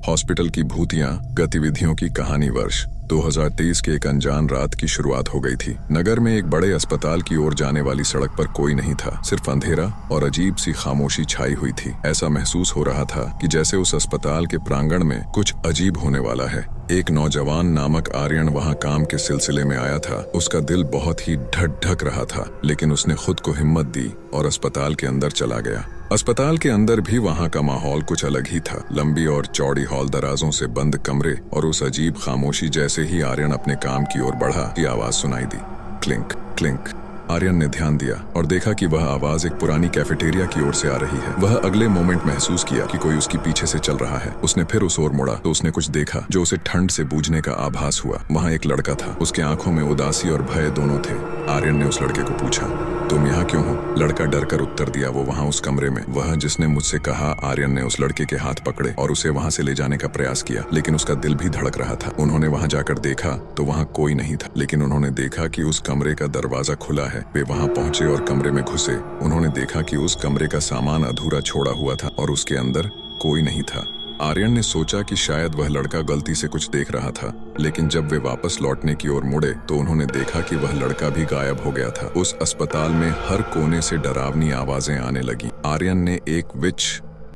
Hospital की भूतियां गतिविधियों की कहानी। वर्ष 2023 के एक अनजान रात की शुरुआत हो गई थी। नगर में एक बड़े अस्पताल की ओर जाने वाली सड़क पर कोई नहीं था, सिर्फ अंधेरा और अजीब सी खामोशी छाई हुई थी। ऐसा महसूस हो रहा था कि जैसे उस अस्पताल के प्रांगण में कुछ अजीब होने वाला है। एक नौजवान नामक आर्यन वहां काम के सिलसिले में आया था। उसका दिल बहुत ही ढक रहा था, लेकिन उसने खुद को हिम्मत दी और अस्पताल के अंदर चला गया। अस्पताल के अंदर भी वहां का माहौल कुछ अलग ही था। लंबी और चौड़ी हॉल, दराजों से बंद कमरे और उस अजीब खामोशी। जैसे ही आर्यन अपने काम की ओर बढ़ा, ये आवाज सुनाई दी, क्लिंक क्लिंक। आर्यन ने ध्यान दिया और देखा कि वह आवाज एक पुरानी कैफेटेरिया की ओर से आ रही है। वह अगले मोमेंट महसूस किया कि कोई उसकी पीछे से चल रहा है। उसने फिर उस ओर मुड़ा तो उसने कुछ देखा जो उसे ठंड से बूझने का आभास हुआ। वहां एक लड़का था, उसके आंखों में उदासी और भय दोनों थे। आर्यन ने उस लड़के को पूछा, तुम यहाँ क्यों हो? लड़का डर कर उत्तर दिया, वो वहाँ उस कमरे में, वह जिसने मुझसे कहा। आर्यन ने उस लड़के के हाथ पकड़े और उसे वहाँ से ले जाने का प्रयास किया, लेकिन उसका दिल भी धड़क रहा था। उन्होंने वहाँ जाकर देखा तो वहाँ कोई नहीं था, लेकिन उन्होंने देखा कि उस कमरे का दरवाजा खुला है। वे वहाँ पहुंचे और कमरे में घुसे। उन्होंने देखा कि उस कमरे का सामान अधूरा छोड़ा हुआ था और उसके अंदर कोई नहीं था। आर्यन ने सोचा कि शायद वह लड़का गलती से कुछ देख रहा था, लेकिन जब वे वापस लौटने की ओर मुड़े तो उन्होंने देखा कि वह लड़का भी गायब हो गया था। उस अस्पताल में हर कोने से डरावनी आवाजें आने लगी। आर्यन ने एक विच